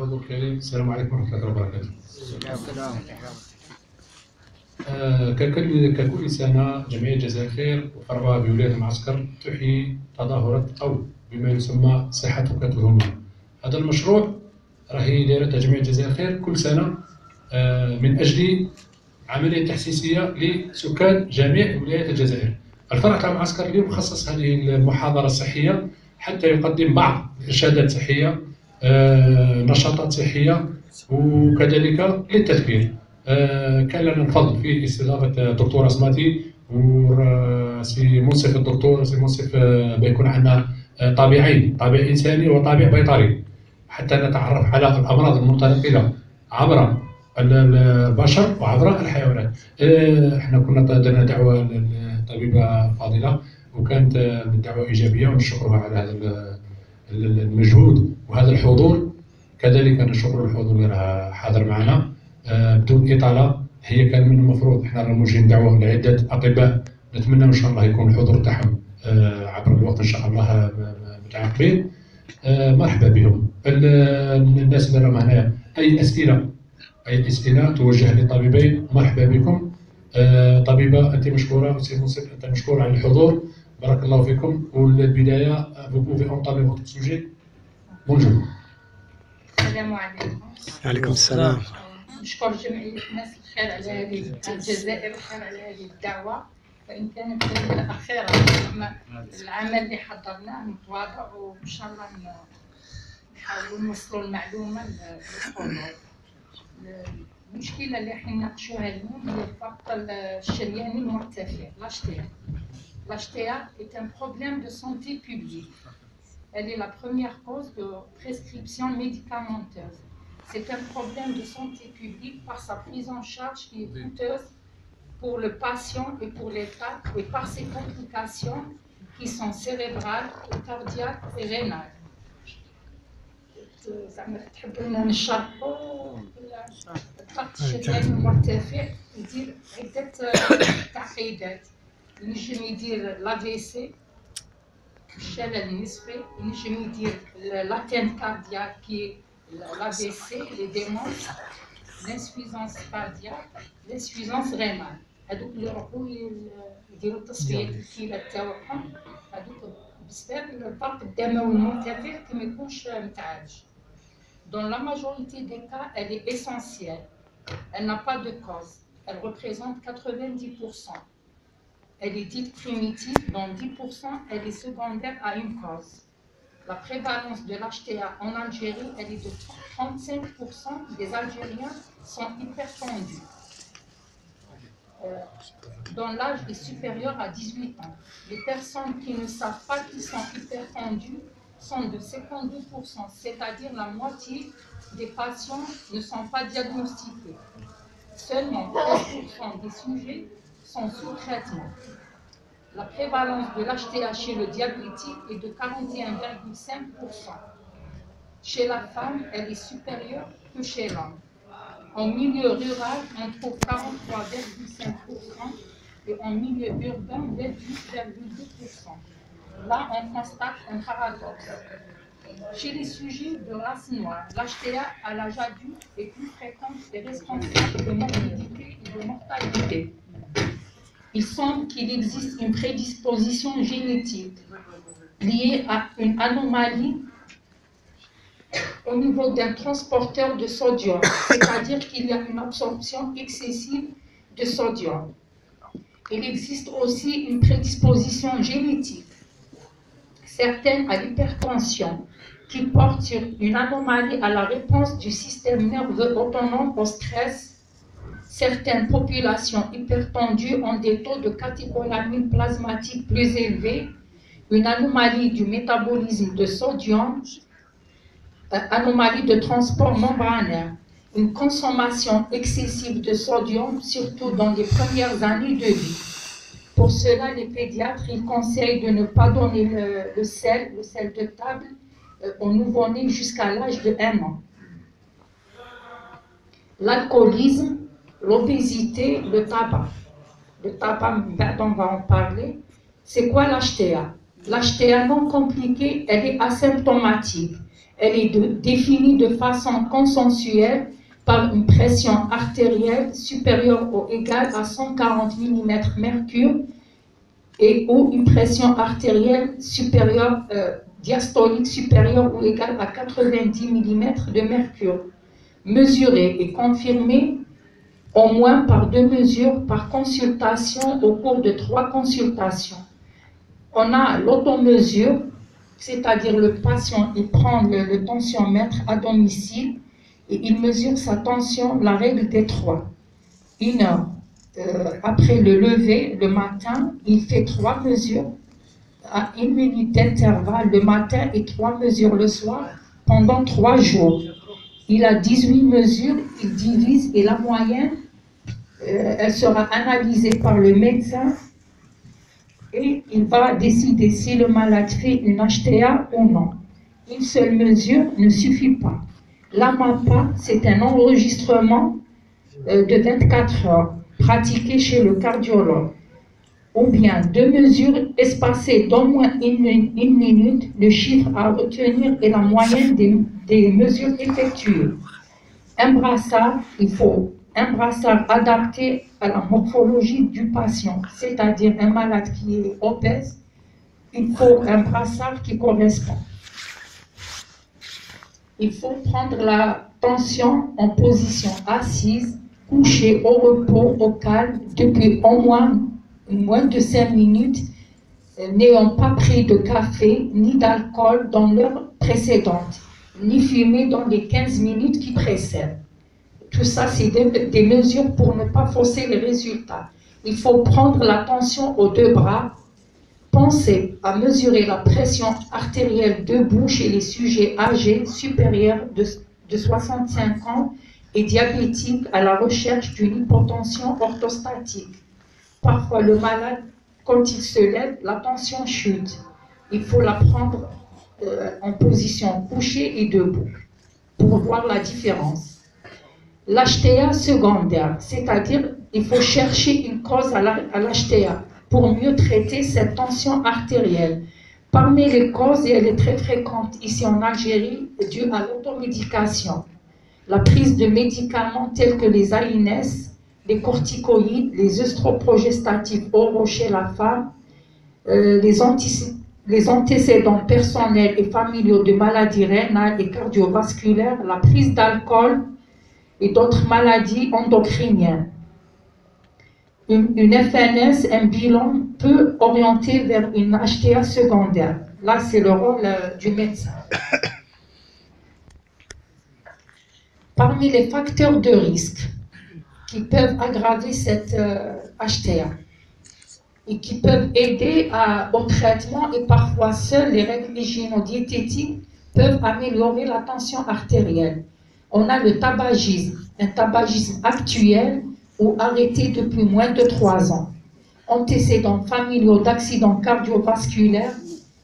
حضور الكريم، السلام عليكم ورحمة الله وبركاته. ككل سنة جمعية جزائر الخير وفرعها بولاية المعسكر تحيي تظاهرة أو بما يسمى صحتك تهمنا. هذا المشروع راهي دايرتها جمعية جزائر الخير كل سنة من أجل عملية تحسيسية لسكان جميع ولايات الجزائر. الفرع تاع المعسكر اليوم خصص هذه المحاضرة الصحية حتى يقدم بعض إرشادات صحية، نشاطات صحية، وكذلك للتذكير. كان لنا الفضل في استضافة الدكتور أسماتي وسي منصف الدكتور سي منصف بيكون عندنا طابعين، طابع إنساني وطابع بيطري، حتى نتعرف على الأمراض المنتقلة عبر البشر وعبر الحيوانات. احنا كنا درنا دعوة للطبيبة فاضلة وكانت الدعوة إيجابية ونشكرها على هذا المجهود وهذا الحضور. كذلك نشكر الحضور اللي راه حاضر معنا. بدون إطالة، هي كان من المفروض احنا موجهين دعوة لعدة أطباء، نتمنى إن شاء الله يكون الحضور تاعهم عبر الوقت إن شاء الله متعاقبين. مرحبا بهم. الناس اللي راهم هنايا أي أسئلة توجه للطبيبين مرحبا بكم. طبيبة أنت مشكورة وسي منصف أنت مشكور على الحضور، بارك الله فيكم. والبداية vous pouvez entamer votre sujet. Bonjour. السلام عليكم. وعليكم السلام. نشكر جمعية الناس الخير على هذه الجزائر الخير على هذه الدعوة، فإن كانت أخيرا العمل اللي حضرناه متواضع وإن شاء الله نحاولوا نوصلوا المعلومة للحضور. المشكلة اللي راح نناقشوها اليوم هي الفقر الشرياني المرتفع، l'HTA. L'HTA est un problème de santé publique. Elle est la première cause de prescription médicamenteuse. C'est un problème de santé publique par sa prise en charge qui est coûteuse pour le patient et pour l'État, et par ses complications qui sont cérébrales, cardiaques et rénales. زعما تحب لنا نشرحوا الضغط الشرياني المرتفع يدير عدة تعقيدات. ينجم يدير l'AVC الشلل النصفي، ينجم يدير l'atteinte cardiaque كي l'AVC، les démences، l'insuffisance cardiaque، l'insuffisance rénale. هذوك اللي يروحوا يديروا تصفية الكلى تاعهم هذوك بسبب الضغط الدموي المرتفع كي ما يكونش متعالج. Dans la majorité des cas, elle est essentielle. Elle n'a pas de cause. Elle représente 90%. Elle est dite primitive. Dans 10%, elle est secondaire à une cause. La prévalence de l'HTA en Algérie, elle est de 35% des Algériens sont hypertendus. Dont l'âge est supérieur à 18 ans. Les personnes qui ne savent pas qu'ils sont hypertendus sont de 52%, c'est-à-dire la moitié des patients ne sont pas diagnostiqués. Seulement 13% des sujets sont sous traitement. La prévalence de l'HTA chez le diabétique est de 41,5%. Chez la femme, elle est supérieure que chez l'homme. En milieu rural, on trouve 43,5% et en milieu urbain, 28,2%. Là, on constate un paradoxe. Chez les sujets de race noire, l'HTA à l'âge adulte est plus fréquente et responsable de morbidité et de mortalité. Il semble qu'il existe une prédisposition génétique liée à une anomalie au niveau d'un transporteur de sodium, c'est-à-dire qu'il y a une absorption excessive de sodium. Il existe aussi une prédisposition génétique, certaines à l'hypertension, qui porte sur une anomalie à la réponse du système nerveux autonome au stress. Certaines populations hypertendues ont des taux de catécholamine plasmatique plus élevés, une anomalie du métabolisme de sodium, anomalie de transport membranaire, une consommation excessive de sodium, surtout dans les premières années de vie. Pour cela, les pédiatres ils conseillent de ne pas donner le sel de table aux nouveau-nés jusqu'à l'âge de 1 an. L'alcoolisme, l'obésité, le tabac. Le tabac, on va en parler. C'est quoi l'HTA? L'HTA non compliquée, elle est asymptomatique. Elle est définie de façon consensuelle par une pression artérielle supérieure ou égale à 140 mm mercure et ou une pression artérielle supérieure, diastolique supérieure ou égale à 90 mm de mercure, mesurée et confirmée au moins par 2 mesures par consultation au cours de 3 consultations. On a l'automesure, c'est-à-dire le patient il prend le tensiomètre à domicile et il mesure sa tension, la règle des 3. 1 heure après le lever, le matin, il fait 3 mesures à 1 minute d'intervalle le matin et 3 mesures le soir pendant 3 jours. Il a 18 mesures, il divise et la moyenne, elle sera analysée par le médecin et il va décider si le malade fait une HTA ou non. Une seule mesure ne suffit pas. La MAPA, c'est un enregistrement de 24 heures pratiqué chez le cardiologue. Ou bien 2 mesures espacées d'au moins 1 minute, le chiffre à retenir est la moyenne des mesures effectuées. Un brassard, il faut un brassard adapté à la morphologie du patient, c'est-à-dire un malade qui est obèse, il faut un brassard qui correspond. Il faut prendre la tension en position assise, couchée au repos, au calme, depuis au moins de 5 minutes, n'ayant pas pris de café ni d'alcool dans l'heure précédente, ni fumé dans les 15 minutes qui précèdent. Tout ça, c'est des mesures pour ne pas fausser les résultats. Il faut prendre la tension aux 2 bras, penser à mesurer la pression artérielle debout chez les sujets âgés supérieurs de 65 ans et diabétiques à la recherche d'une hypotension orthostatique. Parfois, le malade, quand il se lève, la tension chute. Il faut la prendre en position couchée et debout pour voir la différence. L'HTA secondaire, c'est-à-dire il faut chercher une cause à l'HTA pour mieux traiter cette tension artérielle. Parmi les causes, et elle est très fréquente ici en Algérie, due à l'automédication. La prise de médicaments tels que les AINES, les corticoïdes, les œstroprogestatifs oraux chez la femme, les antécédents personnels et familiaux de maladies rénales et cardiovasculaires, la prise d'alcool et d'autres maladies endocriniennes. Une FNS, un bilan peut orienter vers une HTA secondaire. Là, c'est le rôle du médecin. Parmi les facteurs de risque qui peuvent aggraver cette HTA et qui peuvent aider au traitement et parfois seules les règles hygiéno-diététiques peuvent améliorer la tension artérielle. On a le tabagisme, un tabagisme actuel ou arrêté depuis moins de 3 ans. Antécédents familiaux d'accidents cardiovasculaires,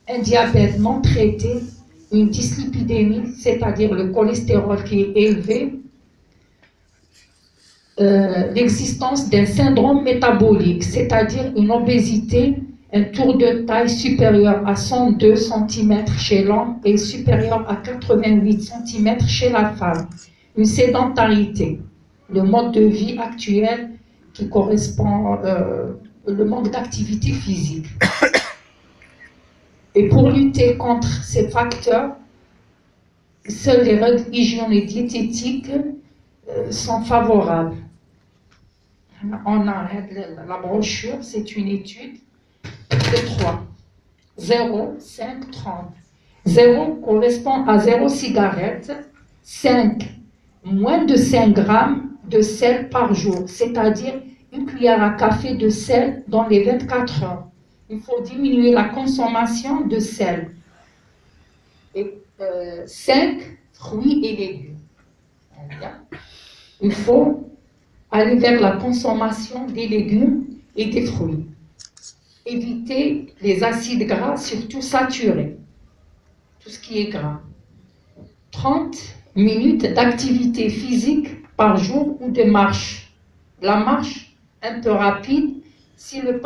un diabète non traité, une dyslipidémie, c'est-à-dire le cholestérol qui est élevé, l'existence d'un syndrome métabolique, c'est-à-dire une obésité, un tour de taille supérieur à 102 cm chez l'homme et supérieur à 88 cm chez la femme, une sédentarité, le mode de vie actuel qui correspond le manque d'activité physique. Et pour lutter contre ces facteurs, seules les règles hygiéno-diététiques sont favorables. On a la brochure, c'est une étude de 3. 0, 5, 30. 0 correspond à 0 cigarette, 5, moins de 5 grammes de sel par jour, c'est-à-dire une cuillère à café de sel dans les 24 heures. Il faut diminuer la consommation de sel. Et 5, fruits et légumes. Il faut aller vers la consommation des légumes et des fruits. Éviter les acides gras, surtout saturés, tout ce qui est gras. 30 minutes d'activité physique par jour ou de marche. La marche un peu rapide, si le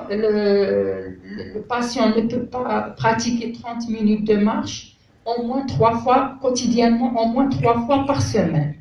patient ne peut pas pratiquer 30 minutes de marche, au moins 3 fois quotidiennement, au moins 3 fois par semaine.